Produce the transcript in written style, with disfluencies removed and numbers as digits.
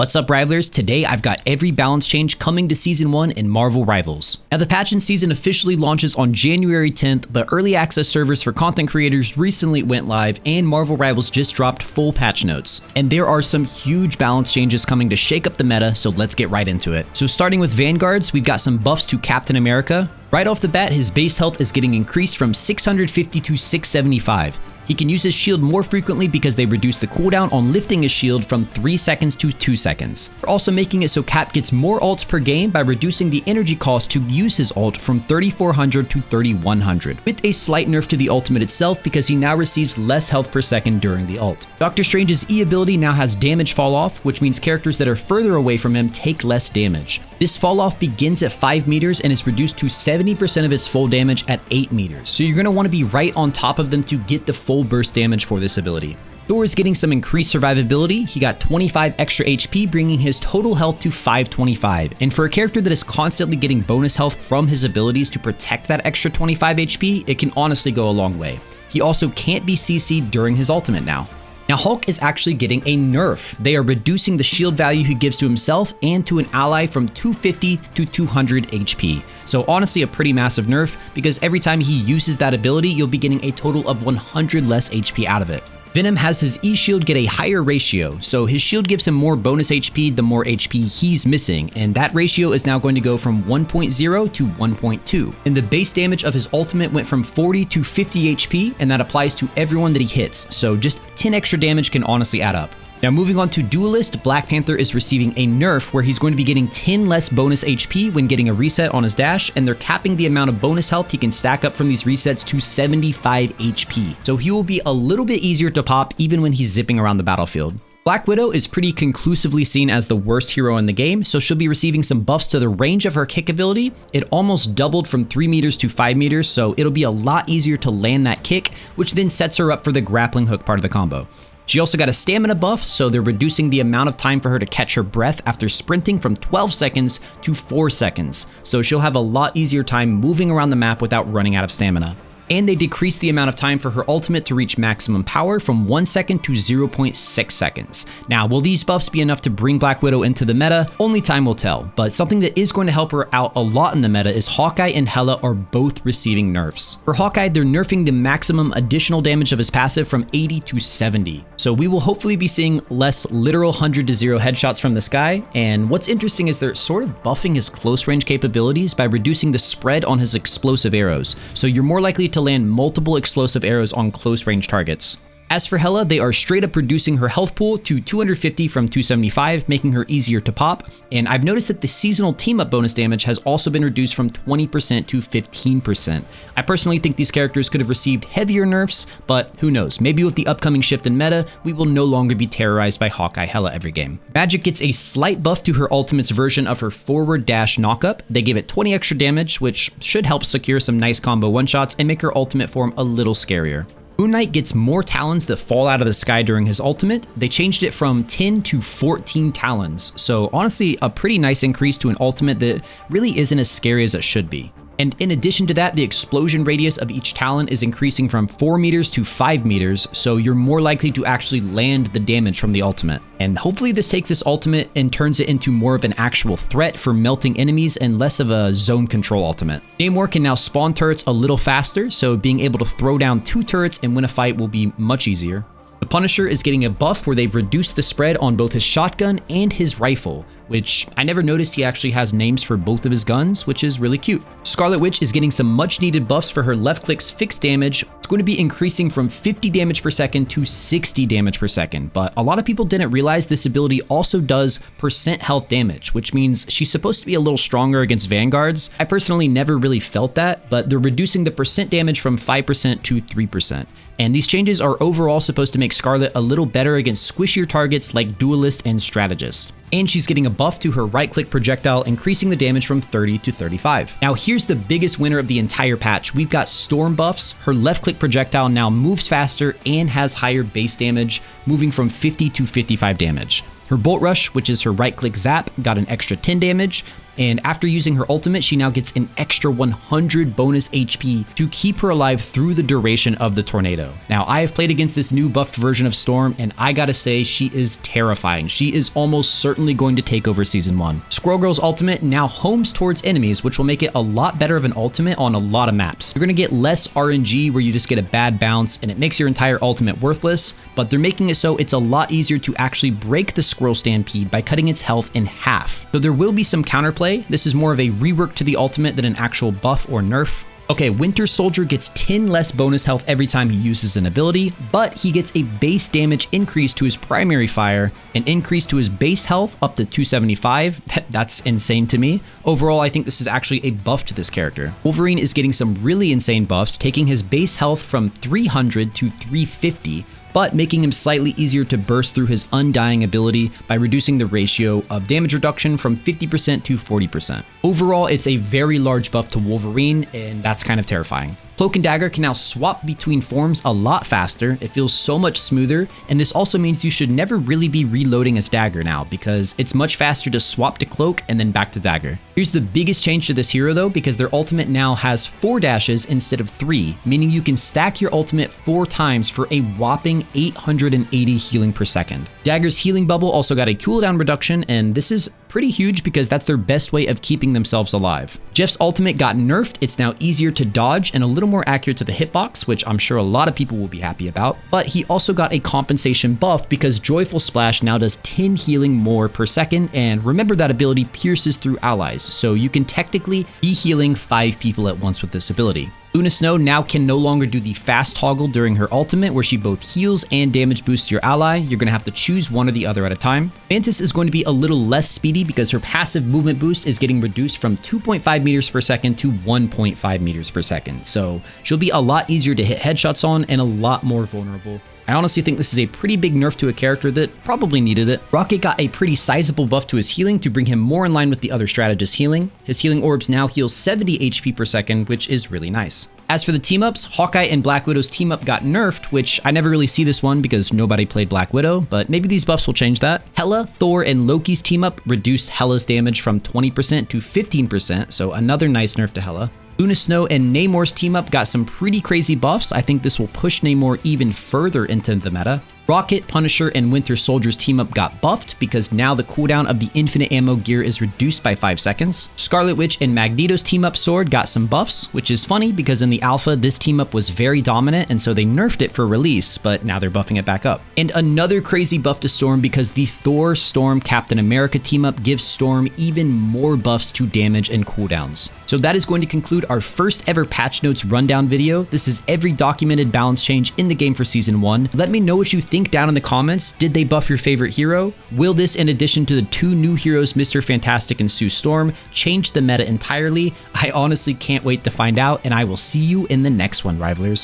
What's up, Rivalers? Today I've got every balance change coming to Season 1 in Marvel Rivals. Now the patch and season officially launches on January 10th, but early access servers for content creators recently went live and Marvel Rivals just dropped full patch notes. And there are some huge balance changes coming to shake up the meta, so let's get right into it. So starting with Vanguards, we've got some buffs to Captain America. Right off the bat, his base health is getting increased from 650 to 675. He can use his shield more frequently because they reduce the cooldown on lifting his shield from 3 seconds to 2 seconds. They're also making it so Cap gets more ults per game by reducing the energy cost to use his ult from 3400 to 3100, with a slight nerf to the ultimate itself because he now receives less health per second during the ult. Doctor Strange's E ability now has damage fall off, which means characters that are further away from him take less damage. This fall off begins at 5 meters and is reduced to 70% of its full damage at 8 meters. So you're going to want to be right on top of them to get the full burst damage for this ability. Thor is getting some increased survivability. He got 25 extra HP, bringing his total health to 525. And for a character that is constantly getting bonus health from his abilities to protect that extra 25 HP, it can honestly go a long way. He also can't be CC'd during his ultimate now. Now Hulk is actually getting a nerf. They are reducing the shield value he gives to himself and to an ally from 250 to 200 HP. So honestly a pretty massive nerf because every time he uses that ability, you'll be getting a total of 100 less HP out of it. Venom has his E-shield get a higher ratio, so his shield gives him more bonus HP the more HP he's missing, and that ratio is now going to go from 1.0 to 1.2. And the base damage of his ultimate went from 40 to 50 HP, and that applies to everyone that he hits, so just 10 extra damage can honestly add up. Now moving on to Duelist, Black Panther is receiving a nerf where he's going to be getting 10 less bonus HP when getting a reset on his dash, and they're capping the amount of bonus health he can stack up from these resets to 75 HP. So he will be a little bit easier to pop even when he's zipping around the battlefield. Black Widow is pretty conclusively seen as the worst hero in the game, so she'll be receiving some buffs to the range of her kick ability. It almost doubled from 3 meters to 5 meters, so it'll be a lot easier to land that kick, which then sets her up for the grappling hook part of the combo. She also got a stamina buff, so they're reducing the amount of time for her to catch her breath after sprinting from 12 seconds to 4 seconds. So she'll have a lot easier time moving around the map without running out of stamina. And they decreased the amount of time for her ultimate to reach maximum power from 1 second to 0.6 seconds. Now, will these buffs be enough to bring Black Widow into the meta? Only time will tell, but something that is going to help her out a lot in the meta is Hawkeye and Hela are both receiving nerfs. For Hawkeye, they're nerfing the maximum additional damage of his passive from 80 to 70. So we will hopefully be seeing less literal 100 to 0 headshots from this guy, and what's interesting is they're sort of buffing his close range capabilities by reducing the spread on his explosive arrows. So you're more likely to land multiple explosive arrows on close range targets. As for Hela, they are straight up reducing her health pool to 250 from 275, making her easier to pop. And I've noticed that the seasonal team up bonus damage has also been reduced from 20% to 15%. I personally think these characters could have received heavier nerfs, but who knows, maybe with the upcoming shift in meta, we will no longer be terrorized by Hawkeye Hela every game. Magic gets a slight buff to her ultimate's version of her forward dash knockup. They gave it 20 extra damage, which should help secure some nice combo one-shots and make her ultimate form a little scarier. Moon Knight gets more talons that fall out of the sky during his ultimate. They changed it from 10 to 14 talons, so honestly a pretty nice increase to an ultimate that really isn't as scary as it should be. And in addition to that, the explosion radius of each talon is increasing from 4 meters to 5 meters, so you're more likely to actually land the damage from the ultimate. And hopefully this takes this ultimate and turns it into more of an actual threat for melting enemies and less of a zone control ultimate. Namor can now spawn turrets a little faster, so being able to throw down 2 turrets and win a fight will be much easier. The Punisher is getting a buff where they've reduced the spread on both his shotgun and his rifle, which I never noticed he actually has names for both of his guns, which is really cute. Scarlet Witch is getting some much needed buffs for her left click's fixed damage. It's going to be increasing from 50 damage per second to 60 damage per second, but a lot of people didn't realize this ability also does percent health damage, which means she's supposed to be a little stronger against Vanguards. I personally never really felt that, but they're reducing the percent damage from 5% to 3%. And these changes are overall supposed to make Scarlet a little better against squishier targets like Duelist and Strategist. And she's getting a buff to her right-click projectile, increasing the damage from 30 to 35. Now here's the biggest winner of the entire patch. We've got Storm buffs. Her left-click projectile now moves faster and has higher base damage, moving from 50 to 55 damage. Her Bolt Rush, which is her right-click zap, got an extra 10 damage, And after using her ultimate, she now gets an extra 100 bonus HP to keep her alive through the duration of the tornado. Now, I have played against this new buffed version of Storm, and I gotta say, she is terrifying. She is almost certainly going to take over Season 1. Squirrel Girl's ultimate now homes towards enemies, which will make it a lot better of an ultimate on a lot of maps. You're gonna get less RNG where you just get a bad bounce and it makes your entire ultimate worthless, but they're making it so it's a lot easier to actually break the Squirrel Stampede by cutting its health in half. So there will be some counterplay. This is more of a rework to the ultimate than an actual buff or nerf. Okay, Winter Soldier gets 10 less bonus health every time he uses an ability, but he gets a base damage increase to his primary fire, an increase to his base health up to 275. That's insane to me. Overall, I think this is actually a buff to this character. Wolverine is getting some really insane buffs, taking his base health from 300 to 350, but making him slightly easier to burst through his Undying ability by reducing the ratio of damage reduction from 50% to 40%. Overall, it's a very large buff to Wolverine, and that's kind of terrifying. Cloak and Dagger can now swap between forms a lot faster, it feels so much smoother, and this also means you should never really be reloading as Dagger now, because it's much faster to swap to Cloak and then back to Dagger. Here's the biggest change to this hero though, because their ultimate now has 4 dashes instead of 3, meaning you can stack your ultimate 4 times for a whopping 880 healing per second. Dagger's healing bubble also got a cooldown reduction, and this is pretty huge because that's their best way of keeping themselves alive. Jeff's ultimate got nerfed, it's now easier to dodge and a little more accurate to the hitbox, which I'm sure a lot of people will be happy about, but he also got a compensation buff because Joyful Splash now does 10 healing more per second, and remember that ability pierces through allies, so you can technically be healing 5 people at once with this ability. Luna Snow now can no longer do the fast toggle during her ultimate where she both heals and damage boosts your ally. You're going to have to choose one or the other at a time. Mantis is going to be a little less speedy because her passive movement boost is getting reduced from 2.5 meters per second to 1.5 meters per second. So she'll be a lot easier to hit headshots on and a lot more vulnerable. I honestly think this is a pretty big nerf to a character that probably needed it. Rocket got a pretty sizable buff to his healing to bring him more in line with the other strategists' healing. His healing orbs now heal 70 HP per second, which is really nice. As for the team-ups, Hawkeye and Black Widow's team-up got nerfed, which I never really see this one because nobody played Black Widow, but maybe these buffs will change that. Hela, Thor, and Loki's team-up reduced Hela's damage from 20% to 15%, so another nice nerf to Hela. Luna Snow and Namor's team-up got some pretty crazy buffs. I think this will push Namor even further into the meta. Rocket, Punisher, and Winter Soldier's team-up got buffed because now the cooldown of the infinite ammo gear is reduced by 5 seconds. Scarlet Witch and Magneto's team-up sword got some buffs, which is funny because in the alpha, this team-up was very dominant and so they nerfed it for release, but now they're buffing it back up. And another crazy buff to Storm because the Thor, Storm, Captain America team-up gives Storm even more buffs to damage and cooldowns. So that is going to conclude our first ever patch notes rundown video. This is every documented balance change in the game for Season 1. Let me know what you think down in the comments. Did they buff your favorite hero? Will this, in addition to the 2 new heroes, Mr. Fantastic and Sue Storm, change the meta entirely? I honestly can't wait to find out, and I will see you in the next one, Rivalers.